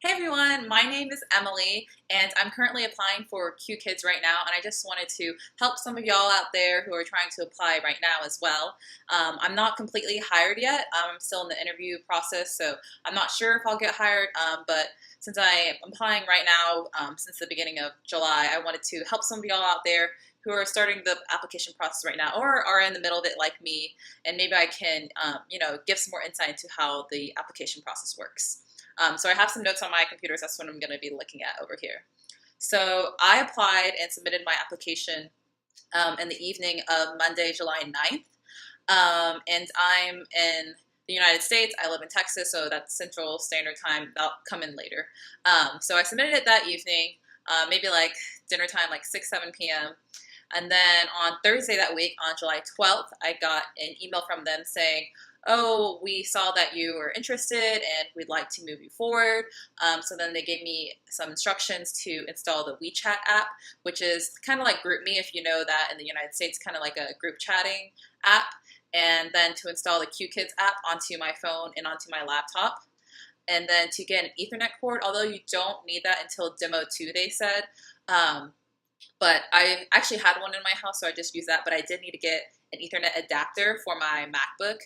Hey everyone, my name is Emily and I'm currently applying for Qkids right now, and I just wanted to help some of y'all out there who are trying to apply right now as well. I'm not completely hired yet. I'm still in the interview process, so I'm not sure if I'll get hired, but since I am applying right now, since the beginning of July, I wanted to help some of y'all out there who are starting the application process right now or are in the middle of it like me, and maybe I can, give some more insight into how the application process works. So I have some notes on my computers. That's what I'm going to be looking at over here. So I applied and submitted my application in the evening of Monday, July 9th. And I'm in the United States. I live in Texas, so that's Central Standard Time. That'll come in later. So I submitted it that evening, maybe like dinner time, like 6, 7 p.m. And then on Thursday that week, on July 12th, I got an email from them saying, oh, we saw that you were interested and we'd like to move you forward. So then they gave me some instructions to install the WeChat app, which is kind of like GroupMe, if you know that in the United States, kind of like a group chatting app. And then to install the Qkids app onto my phone and onto my laptop. And then to get an Ethernet cord, although you don't need that until Demo 2, they said. But I actually had one in my house, so I just used that. But I did need to get an Ethernet adapter for my MacBook.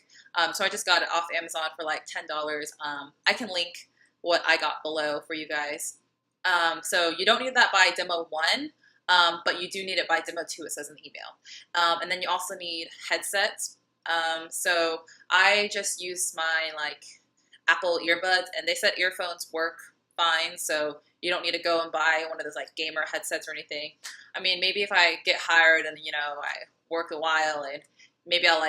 So I just got it off Amazon for like $10. I can link what I got below for you guys. So you don't need that by Demo 1, but you do need it by Demo 2, it says in the email. And then you also need headsets. So I just used my Apple earbuds, and they said earphones work fine, so you don't need to go and buy one of those like gamer headsets or anything. I mean, maybe if I get hired and I work a while, and maybe I'll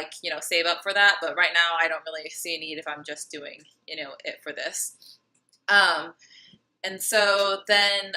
save up for that. But right now, I don't really see a need if I'm just doing it for this. And so then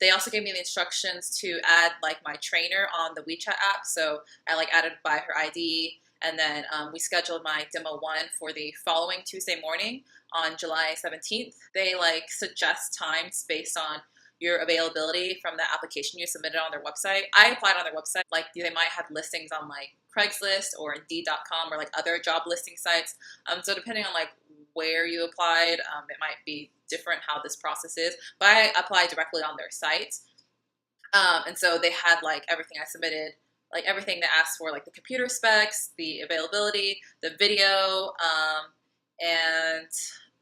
they also gave me the instructions to add my trainer on the WeChat app. So I added by her ID, and then we scheduled my demo 1 for the following Tuesday morning on July 17th. They suggest times based on your availability from the application you submitted on their website. I applied on their website. They might have listings on Craigslist or Indeed.com or other job listing sites. So depending on where you applied, it might be different how this process is. But I applied directly on their site. And so they had everything I submitted, everything they asked for, the computer specs, the availability, the video, and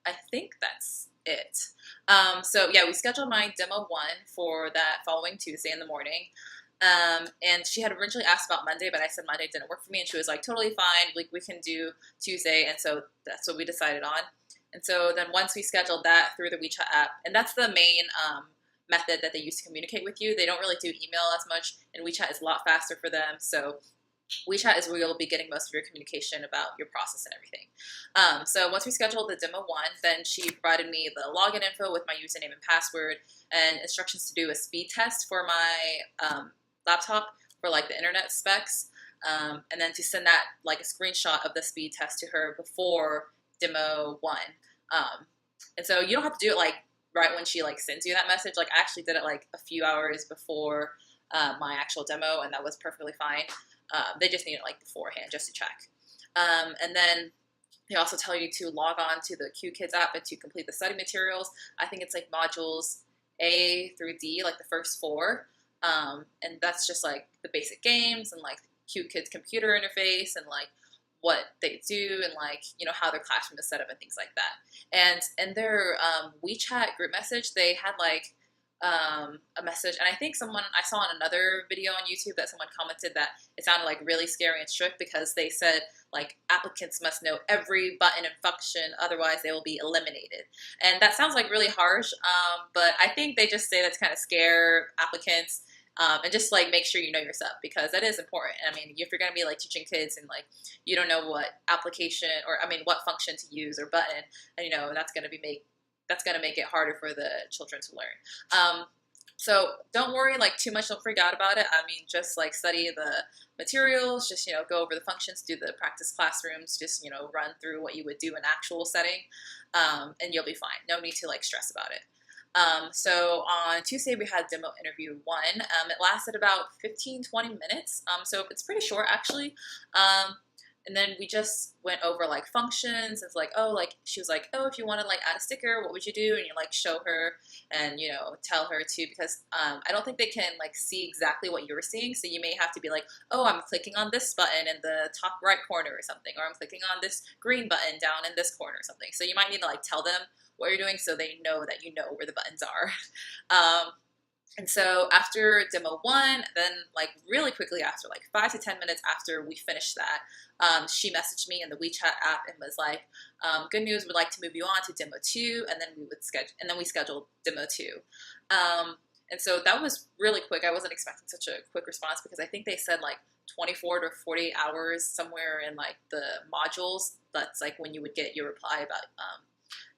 I think that's it. So yeah, we scheduled my demo 1 for that following Tuesday in the morning. And she had originally asked about Monday, but I said Monday didn't work for me, and she was totally fine. We can do Tuesday, and so that's what we decided on. And so then once we scheduled that through the WeChat app, and that's the main method that they use to communicate with you. They don't really do email as much, and WeChat is a lot faster for them. So WeChat is where you'll be getting most of your communication about your process and everything. So once we scheduled the demo 1, then she provided me the login info with my username and password and instructions to do a speed test for my laptop for the internet specs, and then to send that a screenshot of the speed test to her before demo 1. And so you don't have to do it right when she sends you that message. I actually did it a few hours before my actual demo, and that was perfectly fine. They just need it beforehand just to check. And then they also tell you to log on to the Qkids app and to complete the study materials. I think it's modules A through D, the first 4. And that's just the basic games and Qkids computer interface and what they do and how their classroom is set up and things like that. And in their WeChat group message, they had a message, and I think I saw in another video on YouTube that someone commented that it sounded really scary and strict, because they said applicants must know every button and function, otherwise they will be eliminated. And that sounds really harsh, but I think they just say that's kind of scare applicants. And just make sure you know your stuff, because that is important. I mean, if you're going to be teaching kids and you don't know what application what function to use or button, and that's going to make it harder for the children to learn. So don't worry too much. Don't freak out about it. I mean, just study the materials. Just go over the functions, do the practice classrooms. Just run through what you would do in actual setting, and you'll be fine. No need to stress about it. So on Tuesday we had demo interview 1. It lasted about 15-20 minutes, so it's pretty short actually. And then we just went over like functions. It's like, oh, like she was like, oh, if you want to like add a sticker, what would you do? And you like show her and tell her too, because I don't think they can like see exactly what you're seeing. So you may have to be like, oh, I'm clicking on this button in the top right corner or something, or I'm clicking on this green button down in this corner or something. So you might need to like tell them what you're doing so they know that you know where the buttons are. And so after demo 1, then like really quickly after, like 5 to 10 minutes after we finished that, she messaged me in the WeChat app and was like, "Good news, we'd like to move you on to demo 2," and then we scheduled demo 2. And so that was really quick. I wasn't expecting such a quick response because I think they said like 24 to 48 hours somewhere in like the modules. That's like when you would get your reply about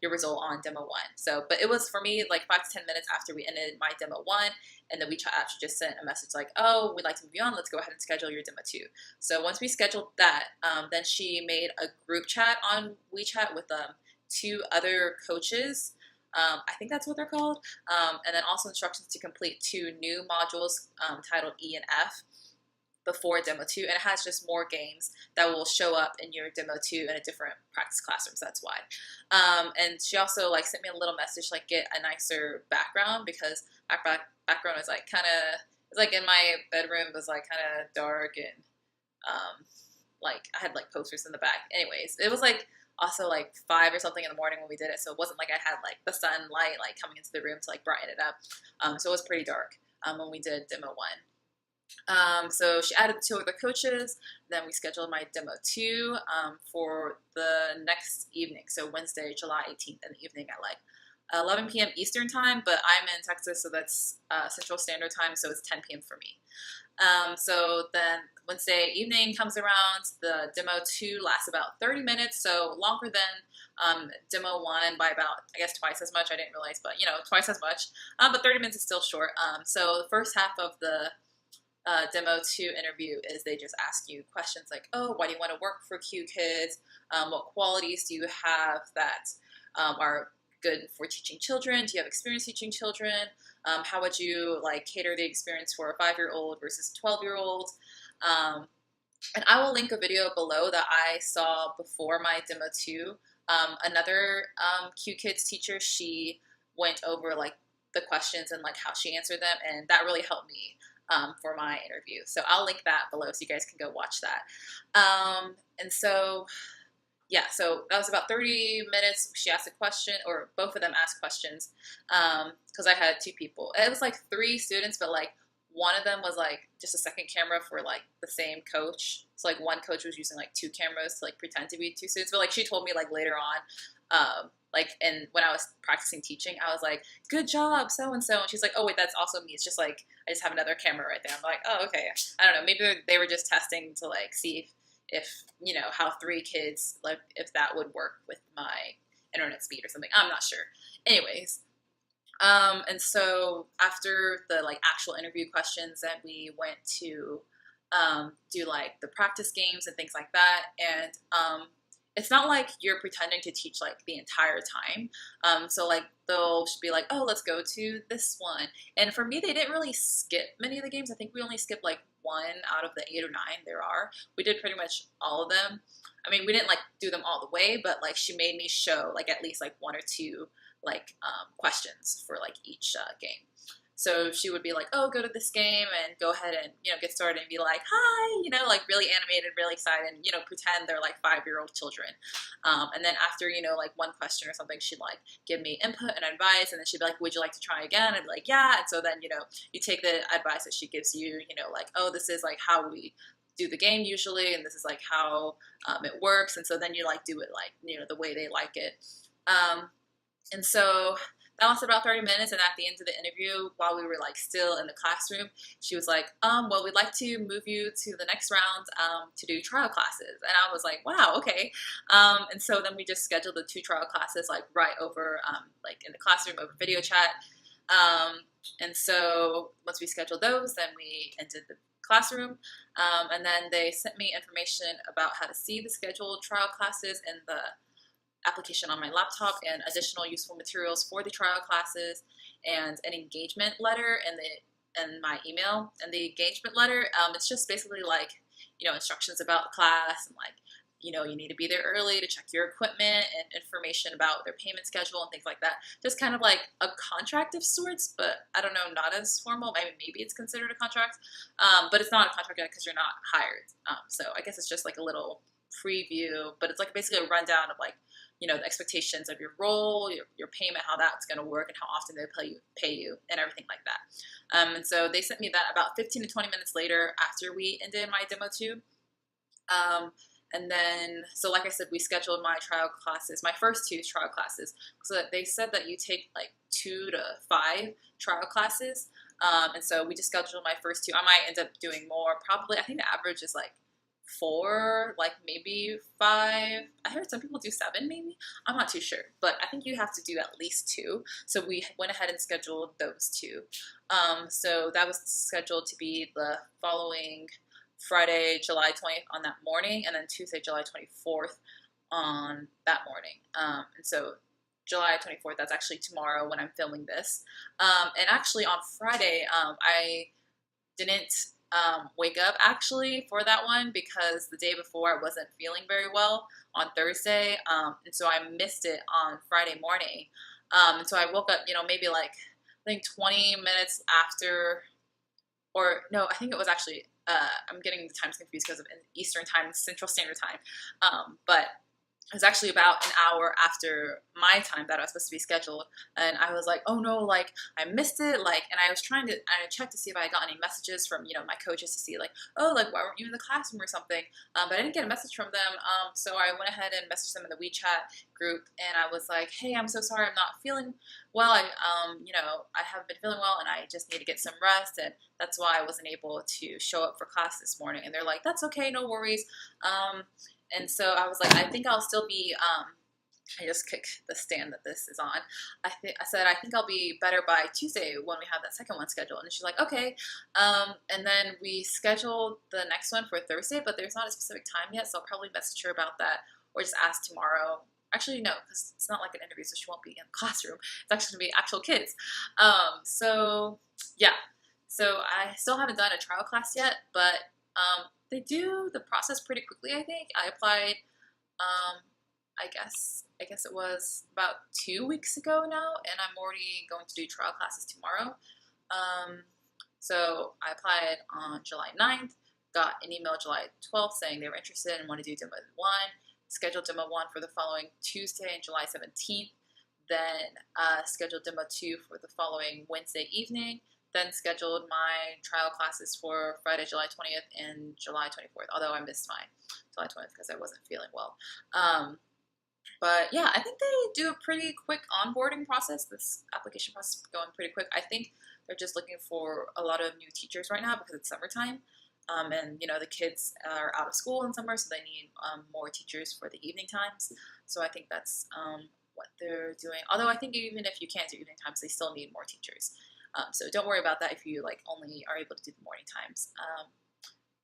your result on demo 1. So, but it was for me like 5 to 10 minutes after we ended my demo 1, and the WeChat app just sent a message like, "Oh, we'd like to move you on. Let's go ahead and schedule your demo 2." So once we scheduled that, then she made a group chat on WeChat with 2 other coaches. I think that's what they're called. And then also instructions to complete 2 new modules titled E and F before demo 2, and it has just more games that will show up in your demo 2 in a different practice classrooms. That's why. And she also like sent me a little message like get a nicer background, because my background was like kind of, it's like in my bedroom, it was like kind of dark, and like I had like posters in the back. Anyways, it was like also like 5 or something in the morning when we did it, so it wasn't like I had like the sunlight like coming into the room to like brighten it up. So it was pretty dark when we did demo 1. So she added 2 other coaches. Then we scheduled my demo 2 for the next evening, so Wednesday, July 18th in the evening at like 11 p.m. Eastern time, but I'm in Texas, so that's Central Standard Time, so it's 10 p.m. for me. So then Wednesday evening comes around. The demo 2 lasts about 30 minutes, so longer than demo 1 by about, I guess, twice as much. I didn't realize, but twice as much. But 30 minutes is still short. So the first half of the demo 2 interview is they just ask you questions like, oh, why do you want to work for Qkids? What qualities do you have that are good for teaching children? Do you have experience teaching children? How would you like cater the experience for a 5-year-old versus a 12-year-old? And I will link a video below that I saw before my demo 2. Another Qkids teacher, she went over like the questions and like how she answered them, and that really helped me for my interview. So I'll link that below so you guys can go watch that. And so, yeah, so that was about 30 minutes. She asked a question, or both of them asked questions, because I had 2 people. It was like 3 students, but like one of them was like just a second camera for like the same coach. So like one coach was using like 2 cameras to like pretend to be 2 students. But like she told me like later on, and when I was practicing teaching, I was like, good job, so-and-so. And she's like, oh, wait, that's also me. It's just like, I just have another camera right there. I'm like, oh, okay. I don't know. Maybe they were just testing to like see if how 3 kids, like if that would work with my internet speed or something. I'm not sure. Anyways, and so after the like actual interview questions, then we went to do like the practice games and things like that. And it's not like you're pretending to teach like the entire time. So like they'll be like, oh, let's go to this one. And for me, they didn't really skip many of the games. I think we only skipped like 1 out of the 8 or 9 there are. We did pretty much all of them. I mean, we didn't like do them all the way, but like she made me show like at least like 1 or 2 like questions for like each game. So she would be like, oh, go to this game and go ahead and, get started and be like, hi, like really animated, really excited, and, pretend they're like 5-year-old children. And then after, like 1 question or something, she'd like give me input and advice, and then she'd be like, would you like to try again? I'd be like, yeah. And so then, you take the advice that she gives you, like, oh, this is like how we do the game usually, and this is like how it works. And so then you like do it like, the way they like it. And so that lasted about 30 minutes, and at the end of the interview, while we were like still in the classroom, she was like, well, we'd like to move you to the next round to do trial classes. And I was like, wow, okay. And so then we just scheduled the 2 trial classes like right over, like in the classroom over video chat. And so once we scheduled those, then we entered the classroom, and then they sent me information about how to see the scheduled trial classes in the application on my laptop, and additional useful materials for the trial classes, and an engagement letter in my email. And the engagement letter, it's just basically like instructions about the class and like you need to be there early to check your equipment and information about their payment schedule and things like that. Just kind of like a contract of sorts, but I don't know, not as formal. Maybe it's considered a contract, but it's not a contract yet because you're not hired. So I guess it's just like a little preview, but it's like basically a rundown of like, the expectations of your role, your payment, how that's going to work, and how often they pay you, and everything like that. And so they sent me that about 15 to 20 minutes later after we ended my demo 2. And then, so like I said, we scheduled my trial classes, my first 2 trial classes. So they said that you take like 2 to 5 trial classes. And so we just scheduled my first 2. I might end up doing more, probably. I think the average is like 4, like maybe 5. I heard some people do 7 maybe. I'm not too sure, but I think you have to do at least 2. So we went ahead and scheduled those 2. So that was scheduled to be the following Friday, July 20th on that morning, and then Tuesday, July 24th on that morning. And so July 24th, that's actually tomorrow when I'm filming this. And actually on Friday, I didn't wake up actually for that one because the day before I wasn't feeling very well on Thursday. And so I missed it on Friday morning. And so I woke up, maybe like, I think 20 minutes after, or no, I think it was actually, I'm getting the times confused because of Eastern time, Central Standard Time. But it was actually about an hour after my time that I was supposed to be scheduled. And I was like, oh no, like I missed it. Like, and I was trying to, I checked to see if I got any messages from, my coaches to see like, oh, like why weren't you in the classroom or something? But I didn't get a message from them. So I went ahead and messaged them in the WeChat group. And I was like, hey, I'm so sorry. I'm not feeling well. I haven't been feeling well and I just need to get some rest. And that's why I wasn't able to show up for class this morning. And they're like, that's okay. No worries. And so I was like, I think I'll still be, I just kicked the stand that this is on. I said, I think I'll be better by Tuesday when we have that second one scheduled. And she's like, okay. And then we scheduled the next one for Thursday, but there's not a specific time yet. So I'll probably message her about that or just ask tomorrow. Actually, no, because it's not like an interview, so she won't be in the classroom. It's actually going to be actual kids. So yeah. So I still haven't done a trial class yet, but they do the process pretty quickly, I think. I applied, I guess it was about 2 weeks ago now, and I'm already going to do trial classes tomorrow. So I applied on July 9th, got an email July 12th saying they were interested and want to do demo 1, scheduled demo 1 for the following Tuesday and July 17th, then scheduled demo 2 for the following Wednesday evening, then scheduled my trial classes for Friday, July 20th and July 24th, although I missed my July 20th because I wasn't feeling well. But yeah, I think they do a pretty quick onboarding process. This application process is going pretty quick. I think they're just looking for a lot of new teachers right now because it's summertime. And, the kids are out of school in summer, so they need more teachers for the evening times. So I think that's what they're doing. Although I think even if you can't do evening times, they still need more teachers. So don't worry about that if you only are able to do the morning times.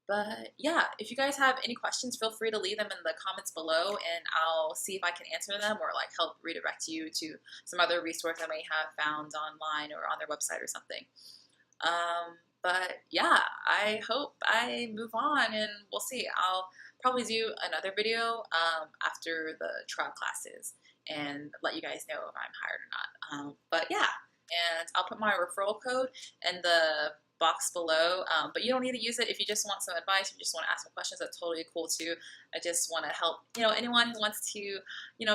But yeah, if you guys have any questions, feel free to leave them in the comments below and I'll see if I can answer them or help redirect you to some other resource I may have found online or on their website or something. But yeah, I hope I move on and we'll see. I'll probably do another video after the trial classes and let you guys know if I'm hired or not. But yeah. And I'll put my referral code in the box below, but you don't need to use it if you just want some advice, you just want to ask some questions. That's totally cool too. I just want to help, anyone who wants to,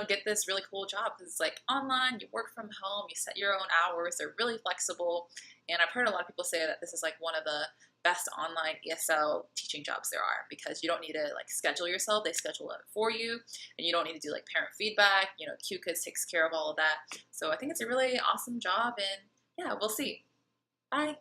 get this really cool job because it's online, you work from home, you set your own hours, they're really flexible. And I've heard a lot of people say that this is one of the best online ESL teaching jobs there are because you don't need to schedule yourself. They schedule it for you and you don't need to do parent feedback. Qkids takes care of all of that. So I think it's a really awesome job and yeah, we'll see. Bye.